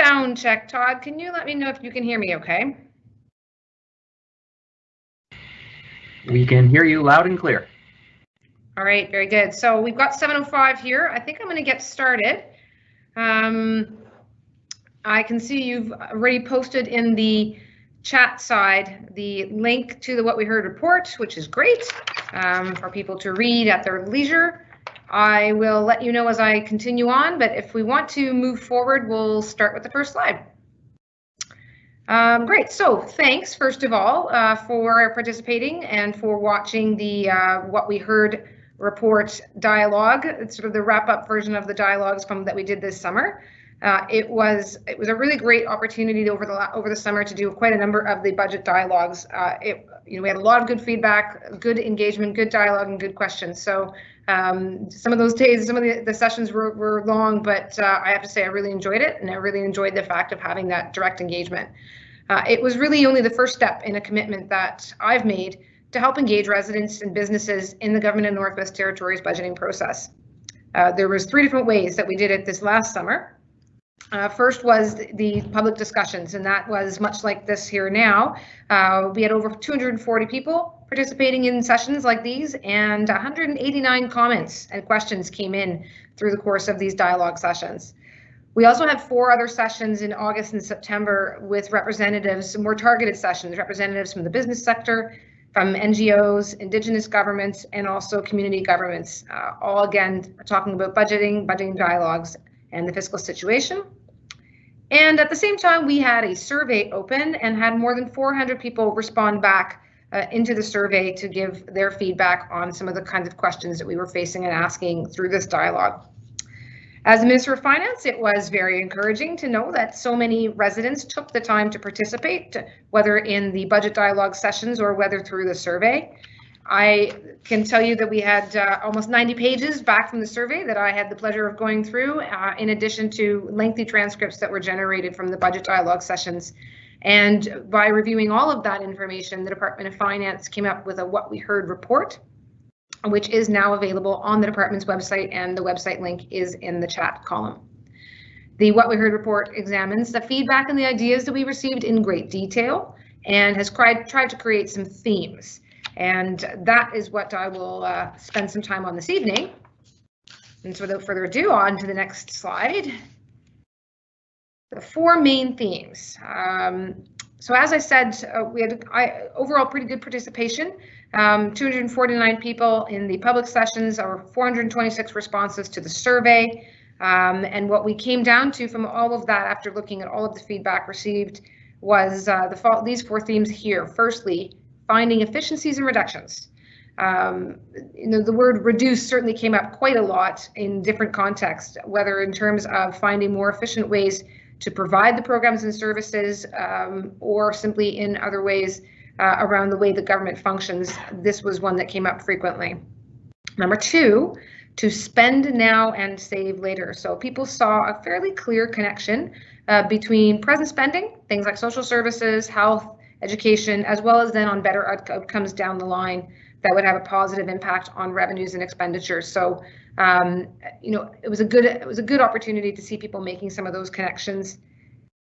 sound check. Todd, can you let me know if you can hear me okay? We can hear you loud and clear. All right, very good. So we've got 7:05 here. I think I'm going to get started. I can see you've already posted in the chat side the link to the What We Heard report, which is great for people to read at their leisure. I will let you know as I continue on, but if we want to move forward, we'll start with the first slide. Great, so thanks first of all for participating and for watching the What We Heard report dialogue. It's sort of the wrap-up version of the dialogues that we did this summer. It was a really great opportunity over the summer to do quite a number of the budget dialogues. We had a lot of good feedback, good engagement, good dialogue, and good questions. So some of those days, some of the sessions were long, but I have to say I really enjoyed it, and I really enjoyed the fact of having that direct engagement. It was really only the first step in a commitment that I've made to help engage residents and businesses in the Government of Northwest Territories budgeting process. There was 3 different ways that we did it this last summer. First was the public discussions, and that was much like this here now. We had over 240 people participating in sessions like these, and 189 comments and questions came in through the course of these dialogue sessions. We also had 4 other sessions in August and September with representatives, more targeted sessions, representatives from the business sector, from NGOs, Indigenous governments, and also community governments, all again talking about budgeting dialogues, and the fiscal situation. And at the same time, we had a survey open and had more than 400 people respond back into the survey to give their feedback on some of the kinds of questions that we were facing and asking through this dialogue. As the Minister of Finance, it was very encouraging to know that so many residents took the time to participate, whether in the budget dialogue sessions or whether through the survey. I can tell you that we had almost 90 pages back from the survey that I had the pleasure of going through, in addition to lengthy transcripts that were generated from the budget dialogue sessions. And by reviewing all of that information, the Department of Finance came up with a What We Heard report, which is now available on the department's website, and the website link is in the chat column. The What We Heard report examines the feedback and the ideas that we received in great detail and has tried to create some themes. And that is what I will spend some time on this evening. And so without further ado, on to the next slide. The 4 main themes. So as I said, we had overall pretty good participation. 249 people in the public sessions, or 426 responses to the survey. And what we came down to from all of that, after looking at all of the feedback received, was these 4 themes here. Firstly, finding efficiencies and reductions. The word reduce certainly came up quite a lot in different contexts, whether in terms of finding more efficient ways to provide the programs and services, or simply in other ways around the way the government functions. This was one that came up frequently. Number 2, to spend now and save later. So people saw a fairly clear connection between present spending, things like social services, health, education, as well as then on better outcomes down the line that would have a positive impact on revenues and expenditures. So, it was a good opportunity to see people making some of those connections.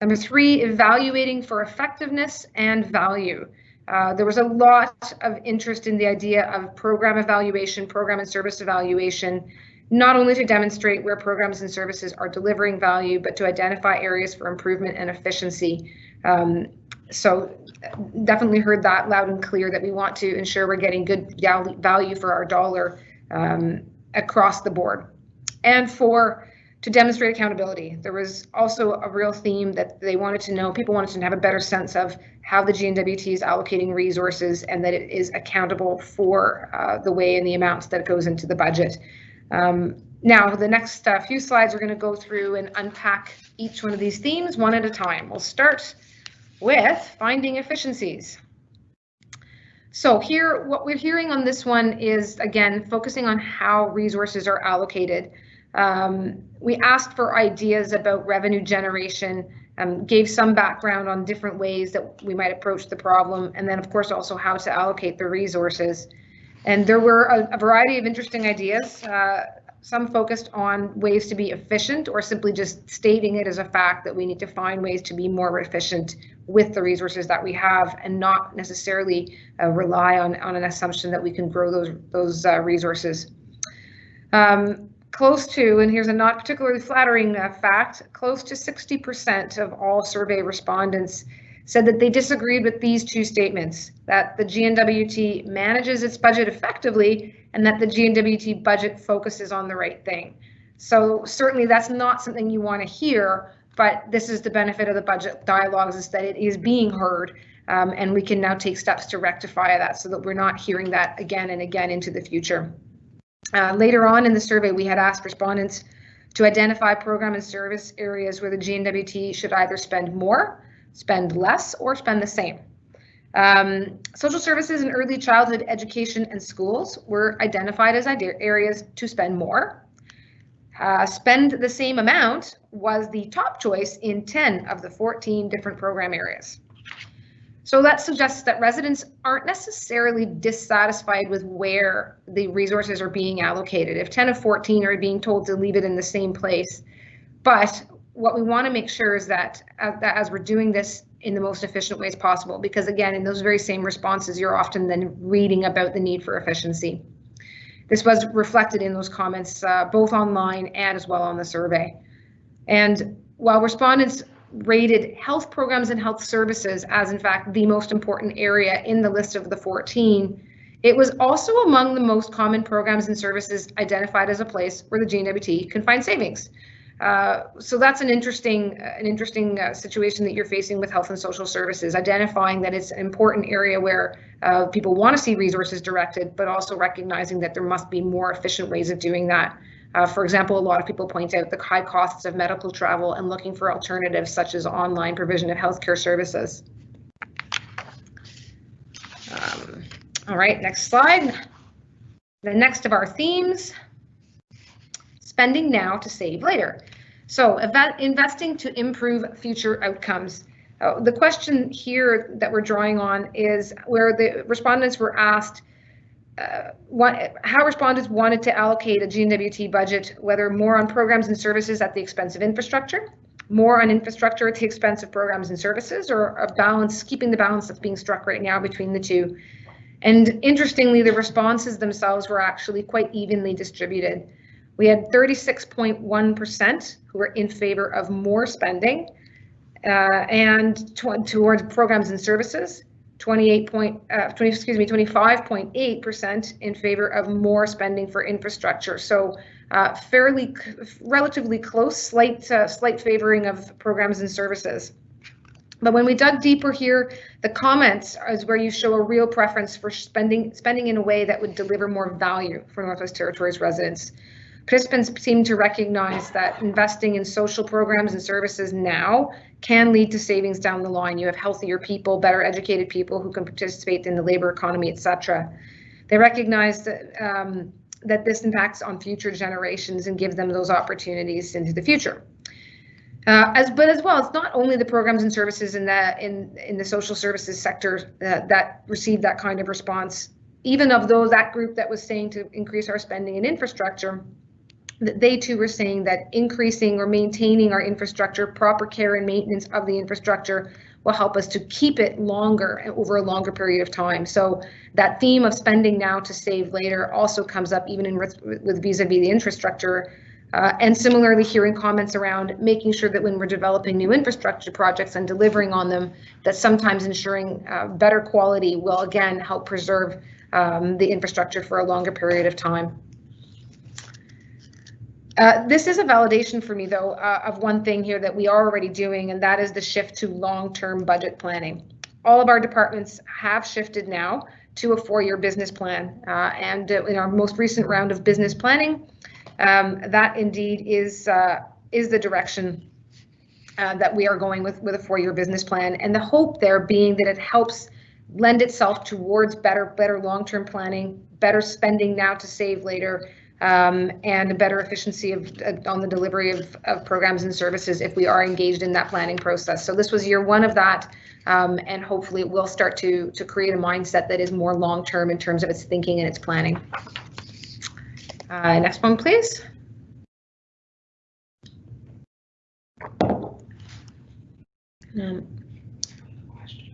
Number 3, evaluating for effectiveness and value. There was a lot of interest in the idea of program evaluation, program and service evaluation, not only to demonstrate where programs and services are delivering value, but to identify areas for improvement and efficiency. So definitely heard that loud and clear, that we want to ensure we're getting good value for our dollar across the board. And to demonstrate accountability. There was also a real theme that people wanted to have a better sense of how the GNWT is allocating resources, and that it is accountable for the way and the amounts that goes into the budget. Now, the next few slides are going to go through and unpack each one of these themes one at a time. We'll start with finding efficiencies. So here, what we're hearing on this one is, again, focusing on how resources are allocated. We asked for ideas about revenue generation, gave some background on different ways that we might approach the problem, and then of course also how to allocate the resources. And there were a variety of interesting ideas. some focused on ways to be efficient or simply just stating it as a fact that we need to find ways to be more efficient with the resources that we have and not necessarily rely on an assumption that we can grow those resources. Close to, and here's a not particularly flattering fact, close to 60% of all survey respondents said that they disagreed with these two statements, that the GNWT manages its budget effectively and that the GNWT budget focuses on the right thing. So certainly that's not something you want to hear, but this is the benefit of the budget dialogues, is that it is being heard, and we can now take steps to rectify that so that we're not hearing that again and again into the future. Later on in the survey, we had asked respondents to identify program and service areas where the GNWT should either spend more, spend less, or spend the same. Social services and early childhood education and schools were identified as areas to spend more. Spend the same amount was the top choice in 10 of the 14 different program areas. So that suggests that residents aren't necessarily dissatisfied with where the resources are being allocated. If 10 of 14 are being told to leave it in the same place, but what we want to make sure is that as we're doing this in the most efficient ways possible, because again, in those very same responses, you're often then reading about the need for efficiency. This was reflected in those comments, both online and as well on the survey. And while respondents rated health programs and health services as in fact the most important area in the list of the 14, it was also among the most common programs and services identified as a place where the GNWT can find savings. So that's an interesting situation that you're facing with health and social services, identifying that it's an important area where people want to see resources directed, but also recognizing that there must be more efficient ways of doing that. For example, a lot of people point out the high costs of medical travel and looking for alternatives such as online provision of healthcare services. All right, next slide. The next of our themes, spending now to save later. So investing to improve future outcomes. The question here that we're drawing on is where the respondents were asked how respondents wanted to allocate a GNWT budget, whether more on programs and services at the expense of infrastructure, more on infrastructure at the expense of programs and services, or a balance, keeping the balance that's being struck right now between the two. And interestingly, the responses themselves were actually quite evenly distributed. We had 36.1% who were in favor of more spending and towards programs and services, 25.8% in favor of more spending for infrastructure. So relatively close, slight favoring of programs and services. But when we dug deeper here, the comments is where you show a real preference for spending in a way that would deliver more value for Northwest Territories residents. Participants seem to recognize that investing in social programs and services now can lead to savings down the line. You have healthier people, better educated people who can participate in the labor economy, etc. They recognize that, that this impacts on future generations and give them those opportunities into the future. But as well, it's not only the programs and services in the social services sector that received that kind of response. Even of that group that was saying to increase our spending in infrastructure, they too were saying that increasing or maintaining our infrastructure, proper care and maintenance of the infrastructure will help us to keep it longer over a longer period of time. So that theme of spending now to save later also comes up even with vis-a-vis the infrastructure. And similarly, hearing comments around making sure that when we're developing new infrastructure projects and delivering on them, that sometimes ensuring better quality will again help preserve the infrastructure for a longer period of time. This is a validation for me, though, of one thing here that we are already doing, and that is the shift to long-term budget planning. All of our departments have shifted now to a 4-year business plan, and in our most recent round of business planning, that indeed is the direction that we are going with a 4-year business plan, and the hope there being that it helps lend itself towards better long-term planning, better spending now to save later, and a better efficiency on the delivery of programs and services if we are engaged in that planning process. So this was year 1 of that, and hopefully it will start to create a mindset that is more long-term in terms of its thinking and its planning. Next one, please.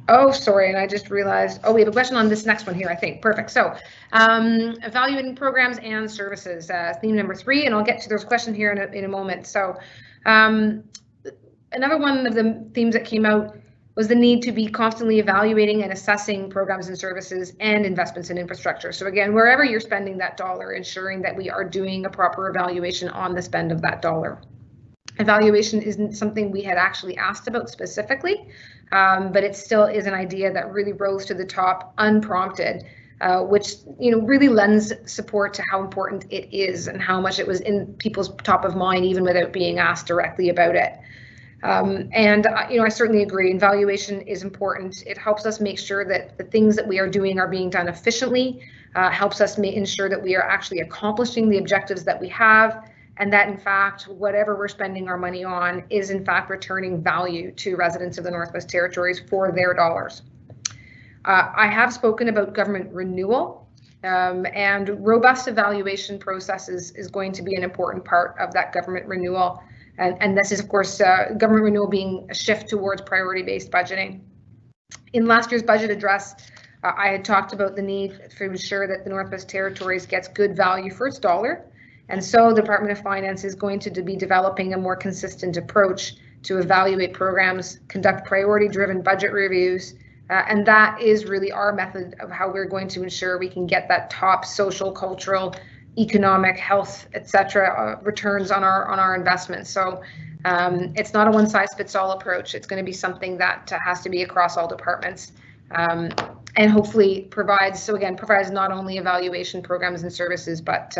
Oh, sorry, and I just realized, we have a question on this next one here, I think. Perfect. So, evaluating programs and services, theme number 3, and I'll get to those questions here in a moment. So, another one of the themes that came out was the need to be constantly evaluating and assessing programs and services and investments in infrastructure. So again, wherever you're spending that dollar, ensuring that we are doing a proper evaluation on the spend of that dollar. Evaluation isn't something we had actually asked about specifically, but it still is an idea that really rose to the top unprompted, which really lends support to how important it is and how much it was in people's top of mind even without being asked directly about it. I certainly agree. Evaluation is important. It helps us make sure that the things that we are doing are being done efficiently, helps us ensure that we are actually accomplishing the objectives that we have, and that in fact, whatever we're spending our money on is in fact returning value to residents of the Northwest Territories for their dollars. I have spoken about government renewal, and robust evaluation processes is going to be an important part of that government renewal. And this is, of course, government renewal being a shift towards priority-based budgeting. In last year's budget address, I had talked about the need to ensure that the Northwest Territories gets good value for its dollar. And so the Department of Finance is going to be developing a more consistent approach to evaluate programs, conduct priority-driven budget reviews, and that is really our method of how we're going to ensure we can get that top social, cultural, economic, health, etc. Returns on our investments. So it's not a one-size-fits-all approach. It's going to be something that has to be across all departments, and hopefully provides not only evaluation programs and services, but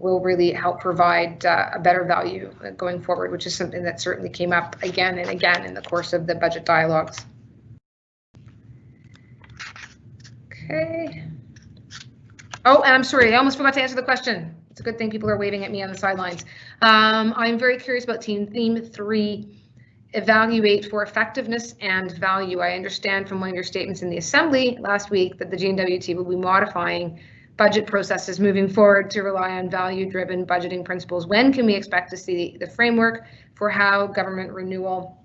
will really help provide a better value going forward, which is something that certainly came up again and again in the course of the budget dialogues. Okay. Oh, and I'm sorry, I almost forgot to answer the question. It's a good thing people are waving at me on the sidelines. I'm very curious about theme 3, evaluate for effectiveness and value. I understand from one of your statements in the Assembly last week that the GNWT will be modifying budget processes moving forward to rely on value-driven budgeting principles. When can we expect to see the framework for how government renewal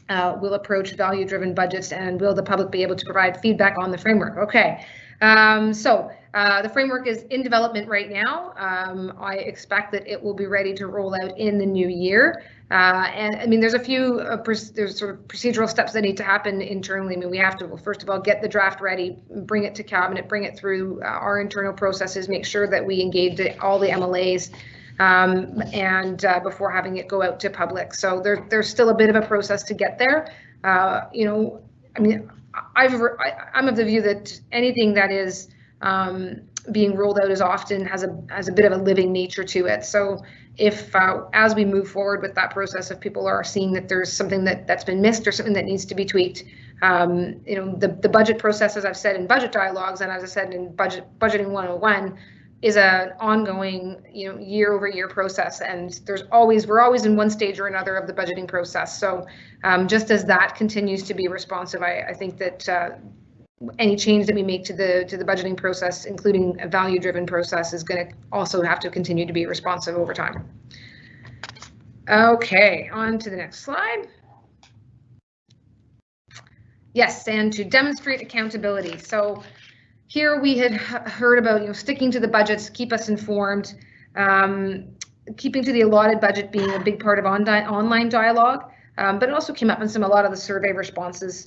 will approach value-driven budgets, and will the public be able to provide feedback on the framework? Okay. The framework is in development right now. I expect that it will be ready to roll out in the new year. And I mean, there's a few there's sort of procedural steps that need to happen internally. I mean, we have to, well, first of all, get the draft ready, bring it to cabinet, bring it through our internal processes, make sure that we engage all the MLAs, and before having it go out to public. So there's still a bit of a process to get there. I mean, I'm of the view that anything that is being rolled out as often has a bit of a living nature to it. So if as we move forward with that process, if people are seeing that there's something that's been missed or something that needs to be tweaked, the budget process, as I've said in budget dialogues, and as I said in budgeting 101, is an ongoing, year over year process, and we're always in one stage or another of the budgeting process. So just as that continues to be responsive, I think that any change that we make to the budgeting process, including a value-driven process, is going to also have to continue to be responsive over time. Okay, on to the next slide. Yes, and to demonstrate accountability. So here we had heard about sticking to the budgets, keep us informed, keeping to the allotted budget being a big part of online dialogue, but it also came up in a lot of the survey responses.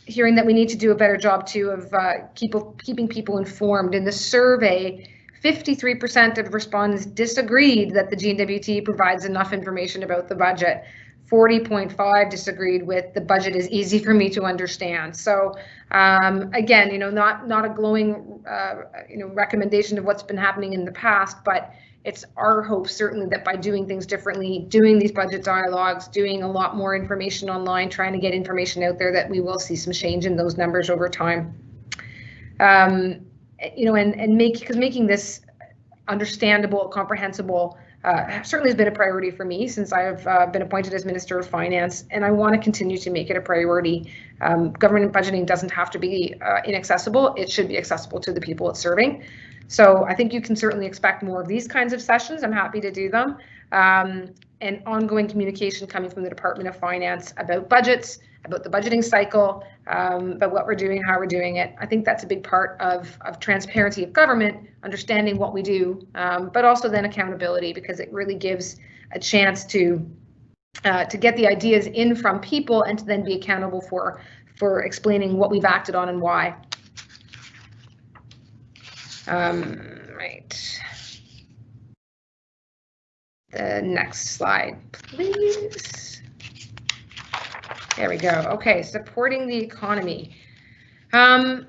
Hearing that we need to do a better job too of keeping people informed. In the survey, 53% of respondents disagreed that the GNWT provides enough information about the budget. 40.5% disagreed with the budget is easy for me to understand. So again, not a glowing recommendation of what's been happening in the past, but it's our hope certainly that by doing things differently, doing these budget dialogues, doing a lot more information online, trying to get information out there, that we will see some change in those numbers over time. Because making this understandable, comprehensible, certainly has been a priority for me since I've been appointed as Minister of Finance, and I want to continue to make it a priority. Government budgeting doesn't have to be inaccessible. It should be accessible to the people it's serving. So I think you can certainly expect more of these kinds of sessions. I'm happy to do them. And ongoing communication coming from the Department of Finance about budgets, about the budgeting cycle, about what we're doing, how we're doing it. I think that's a big part of transparency of government, understanding what we do, but also then accountability, because it really gives a chance to get the ideas in from people and to then be accountable for explaining what we've acted on and why. Right. The next slide, please. There we go. Okay, supporting the economy. I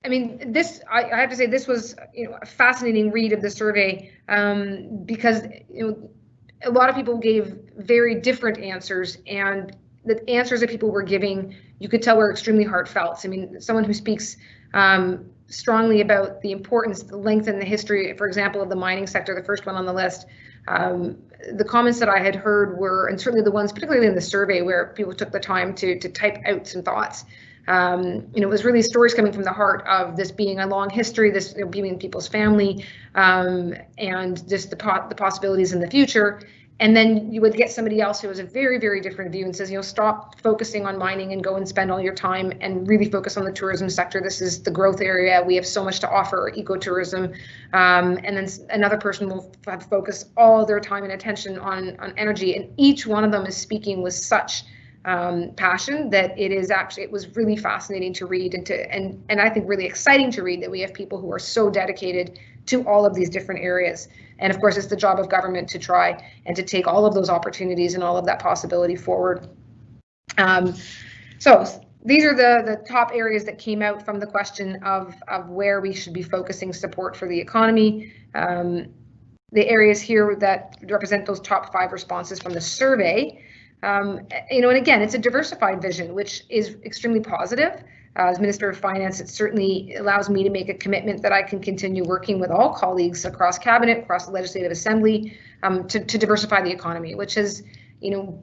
mean, this, I have to say, this was, a fascinating read of the survey, because a lot of people gave very different answers, and the answers that people were giving, you could tell, were extremely heartfelt. I mean, someone who speaks strongly about the importance, the length, and the history, for example, of the mining sector, the first one on the list. The comments that I had heard were, and certainly the ones, particularly in the survey, where people took the time to type out some thoughts. It was really stories coming from the heart of this being a long history, this being in people's family, and just the possibilities in the future. And then you would get somebody else who has a very, very different view and says, stop focusing on mining and go and spend all your time and really focus on the tourism sector. This is the growth area. We have so much to offer, ecotourism. And then another person will have focused all their time and attention on energy. And each one of them is speaking with such passion that it was really fascinating to read, and I think really exciting to read that we have people who are so dedicated to all of these different areas. And of course, it's the job of government to try and to take all of those opportunities and all of that possibility forward. So these are the top areas that came out from the question of where we should be focusing support for the economy. The areas here that represent those top 5 responses from the survey. And again, it's a diversified vision, which is extremely positive. As Minister of Finance, it certainly allows me to make a commitment that I can continue working with all colleagues across Cabinet, across the Legislative Assembly, to diversify the economy, which is,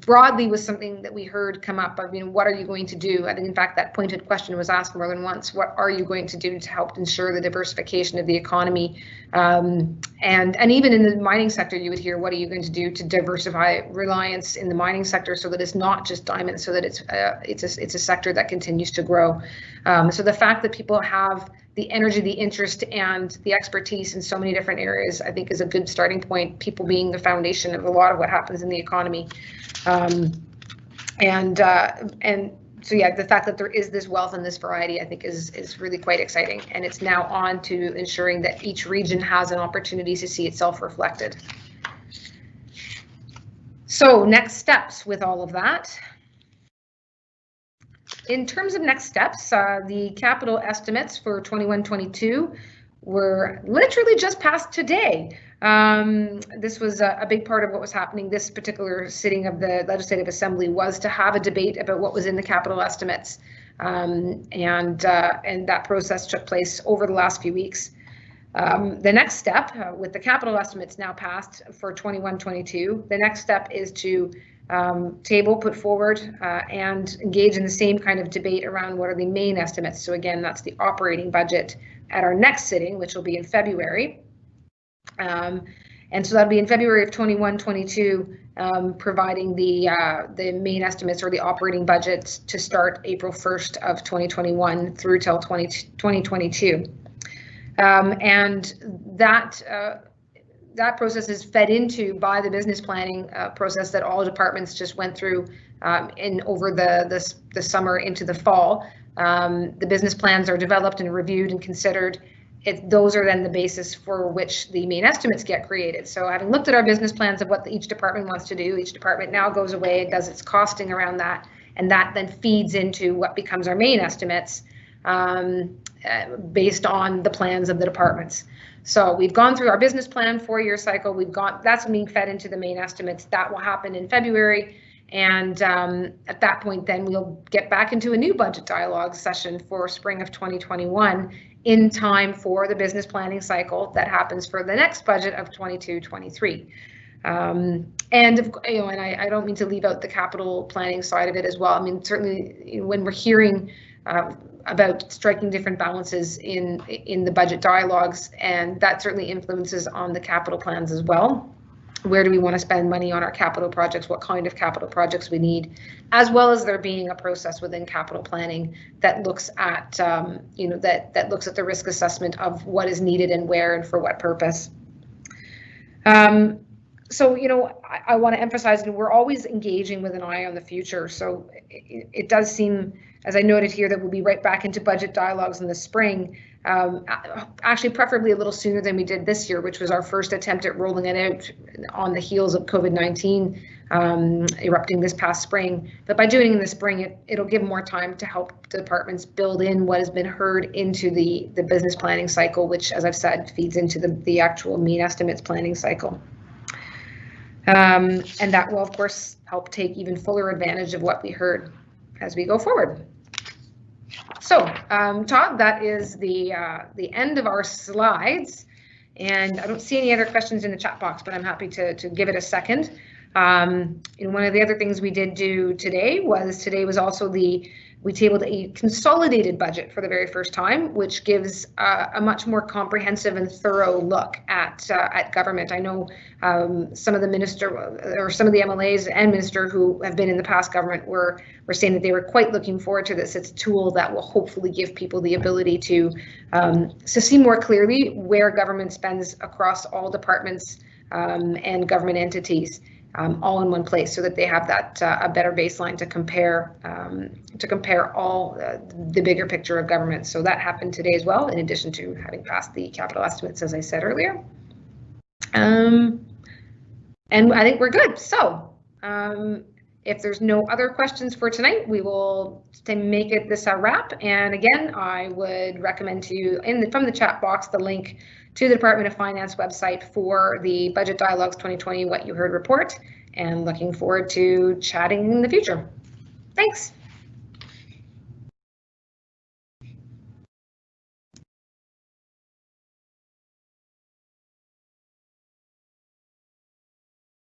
broadly was something that we heard come up of, what are you going to do? I think, in fact, that pointed question was asked more than once. What are you going to do to help ensure the diversification of the economy? And even in the mining sector, you would hear, what are you going to do to diversify reliance in the mining sector so that it's not just diamonds, so that it's a sector that continues to grow. So the fact that people have the energy, the interest, and the expertise in so many different areas, I think, is a good starting point, people being the foundation of a lot of what happens in the economy. And so, yeah, the fact that there is this wealth and this variety, I think, is really quite exciting. And it's now on to ensuring that each region has an opportunity to see itself reflected. So next steps with all of that. In terms of next steps, the capital estimates for 21-22 were literally just passed today. This was a big part of what was happening. This particular sitting of the Legislative Assembly was to have a debate about what was in the capital estimates, and that process took place over the last few weeks. The next step, with the capital estimates now passed for 21-22, the next step is to put forward and engage in the same kind of debate around what are the main estimates. So again, that's the operating budget at our next sitting, which will be in February. And so that'll be in February of 21-22, providing the main estimates or the operating budget to start April 1st of 2021 through till 2022. And that process is fed into by the business planning process that all departments just went through over the summer into the fall. The business plans are developed and reviewed and considered. Those are then the basis for which the main estimates get created. So having looked at our business plans of what each department wants to do, each department now goes away and does its costing around that, and that then feeds into what becomes our main estimates based on the plans of the departments. So we've gone through our business plan 4-year cycle. That's being fed into the main estimates. That will happen in February. And at that point, then we'll get back into a new budget dialogue session for spring of 2021 in time for the business planning cycle that happens for the next budget of 22-23. And I don't mean to leave out the capital planning side of it as well. I mean, certainly when we're hearing about striking different balances in the budget dialogues, and that certainly influences on the capital plans as well. Where do we want to spend money on our capital projects? What kind of capital projects we need, as well as there being a process within capital planning that looks at that looks at the risk assessment of what is needed and where and for what purpose. So, I want to emphasize that we're always engaging with an eye on the future. So it does seem, as I noted here, that we'll be right back into budget dialogues in the spring, actually preferably a little sooner than we did this year, which was our first attempt at rolling it out on the heels of COVID-19 erupting this past spring. But by doing it in the spring, it'll give more time to help departments build in what has been heard into the business planning cycle, which, as I've said, feeds into the actual mean estimates planning cycle. And that will, of course, help take even fuller advantage of what we heard as we go forward. So, Todd, that is the end of our slides, and I don't see any other questions in the chat box, but I'm happy to give it a second. And one of the other things we did do today was also we tabled a consolidated budget for the very first time, which gives a much more comprehensive and thorough look at government. I know some of the MLAs and minister who have been in the past government were saying that they were quite looking forward to this. It's a tool that will hopefully give people the ability to see more clearly where government spends across all departments and government entities. All in one place, so that they have that a better baseline to compare all the bigger picture of government. So that happened today as well, in addition to having passed the capital estimates, as I said earlier. And I think we're good. So if there's no other questions for tonight, we will make it this a wrap. And again, I would recommend to you from the chat box the link to the Department of Finance website for the Budget Dialogues 2020 What You Heard report, and looking forward to chatting in the future. Thanks.